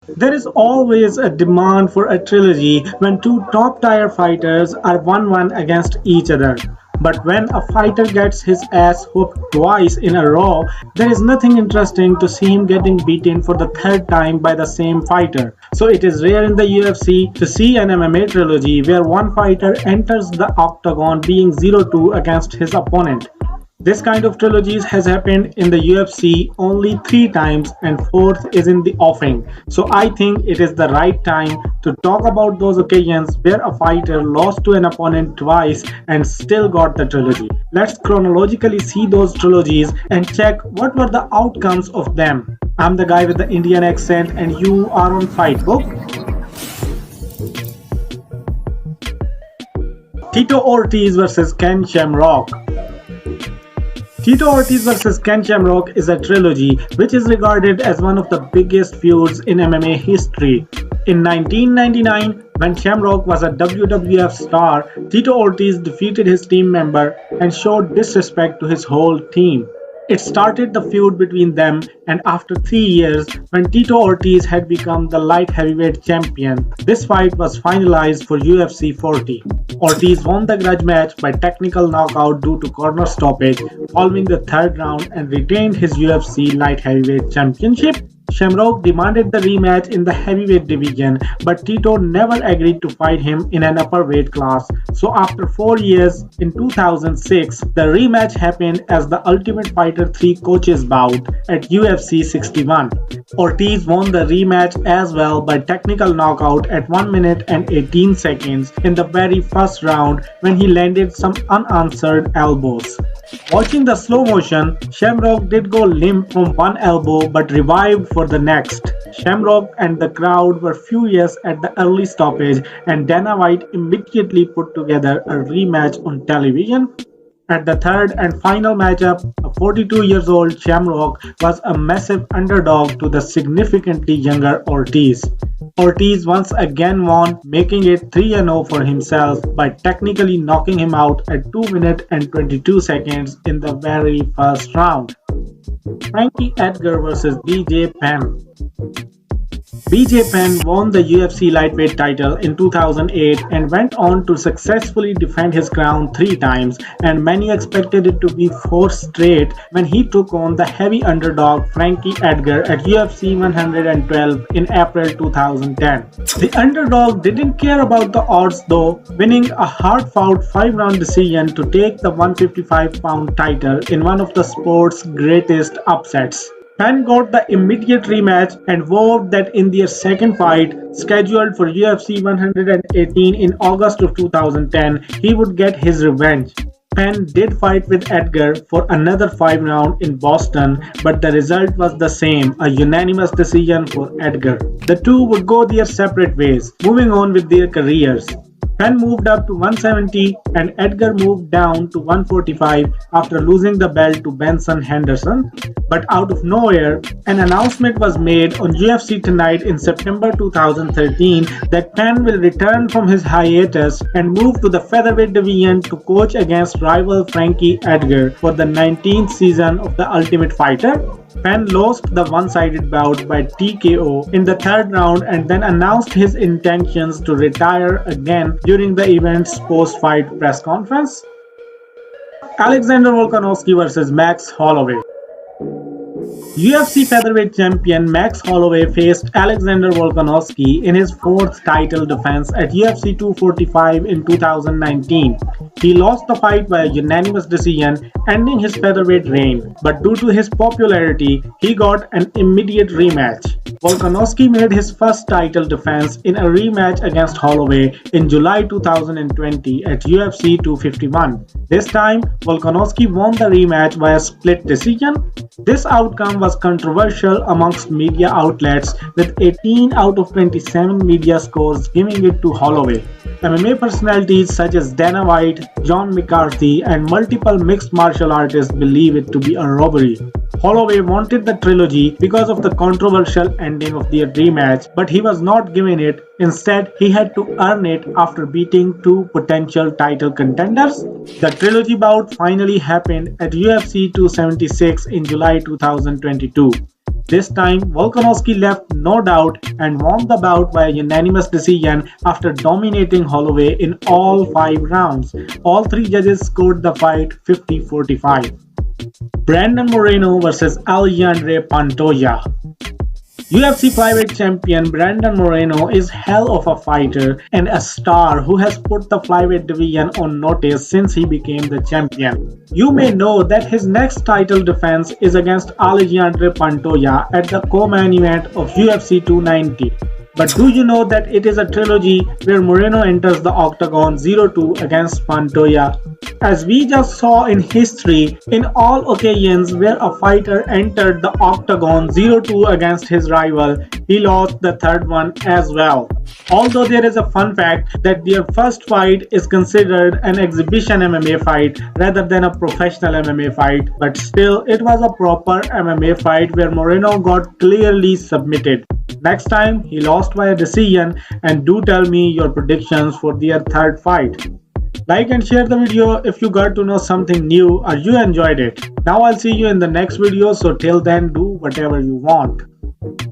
There is always a demand for a trilogy when two top tier fighters are 1-1 against each other. But when a fighter gets his ass whooped twice in a row, there is nothing interesting to see him getting beaten for the third time by the same fighter. So it is rare in the UFC to see an MMA trilogy where one fighter enters the octagon being 0-2 against his opponent. This kind of trilogies has happened in the UFC only 3 times and fourth is in the offing. So I think it is the right time to talk about those occasions where a fighter lost to an opponent twice and still got the trilogy. Let's chronologically see those trilogies and check what were the outcomes of them. I'm the guy with the Indian accent and you are on Fightbook. Tito Ortiz versus Ken Shamrock. Tito Ortiz vs Ken Shamrock is a trilogy which is regarded as one of the biggest feuds in MMA history. In 1999, when Shamrock was a WWF star, Tito Ortiz defeated his team member and showed disrespect to his whole team. It started the feud between them, and after 3 years, when Tito Ortiz had become the light heavyweight champion, this fight was finalized for UFC 40. Ortiz won the grudge match by technical knockout due to corner stoppage following the third round and retained his UFC light heavyweight championship. Shamrock demanded the rematch in the heavyweight division, but Tito never agreed to fight him in an upper weight class. So after 4 years, in 2006, the rematch happened as the Ultimate Fighter 3 coaches bout at UFC 61. Ortiz won the rematch as well by technical knockout at 1 minute and 18 seconds in the very first round when he landed some unanswered elbows. Watching the slow motion, Shamrock did go limp from one elbow but revived for the next. Shamrock and the crowd were furious at the early stoppage and Dana White immediately put together a rematch on television. At the third and final matchup, a 42-year-old Shamrock was a massive underdog to the significantly younger Ortiz. Ortiz once again won, making it 3-0 for himself by technically knocking him out at 2 minutes and 22 seconds in the very first round. Frankie Edgar vs BJ Penn. BJ Penn won the UFC lightweight title in 2008 and went on to successfully defend his crown 3 times, and many expected it to be 4 straight when he took on the heavy underdog Frankie Edgar at UFC 112 in April 2010. The underdog didn't care about the odds though, winning a hard-fought 5-round decision to take the 155-pound title in one of the sport's greatest upsets. Penn got the immediate rematch and vowed that in their second fight, scheduled for UFC 118 in August of 2010, he would get his revenge. Penn did fight with Edgar for another 5 rounds in Boston, but the result was the same, a unanimous decision for Edgar. The two would go their separate ways, moving on with their careers. Penn moved up to 170 and Edgar moved down to 145 after losing the belt to Benson Henderson. But out of nowhere, an announcement was made on UFC Tonight in September 2013 that Penn will return from his hiatus and move to the featherweight division to coach against rival Frankie Edgar for the 19th season of The Ultimate Fighter. Penn lost the one-sided bout by TKO in the third round and then announced his intentions to retire again during the event's post-fight press conference. Alexander Volkanovski vs Max Holloway. UFC featherweight champion Max Holloway faced Alexander Volkanovski in his 4th title defense at UFC 245 in 2019. He lost the fight by a unanimous decision, ending his featherweight reign, but due to his popularity, he got an immediate rematch. Volkanovski made his first title defense in a rematch against Holloway in July 2020 at UFC 251. This time, Volkanovski won the rematch by a split decision. This outcome was controversial amongst media outlets, with 18 out of 27 media scores giving it to Holloway. MMA personalities such as Dana White, John McCarthy, and multiple mixed martial artists believe it to be a robbery. Holloway wanted the trilogy because of the controversial ending of their rematch, but he was not given it. Instead, he had to earn it after beating 2 potential title contenders. The trilogy bout finally happened at UFC 276 in July 2022. This time, Volkanovski left no doubt and won the bout by a unanimous decision after dominating Holloway in all 5 rounds. All 3 judges scored the fight 50-45. Brandon Moreno vs Alexandre Pantoya. UFC flyweight champion Brandon Moreno is hell of a fighter and a star who has put the flyweight division on notice since he became the champion. You may know that his next title defense is against Alexandre Pantoya at the co-main event of UFC 290. But do you know that it is a trilogy where Moreno enters the octagon 0-2 against Pantoya? As we just saw in history, in all occasions where a fighter entered the octagon 0-2 against his rival, he lost the third one as well. Although there is a fun fact that their first fight is considered an exhibition MMA fight rather than a professional MMA fight, but still it was a proper MMA fight where Moreno got clearly submitted. Next time, he lost by a decision, and do tell me your predictions for their third fight. Like and share the video if you got to know something new or you enjoyed it. Now I'll see you in the next video, so till then do whatever you want.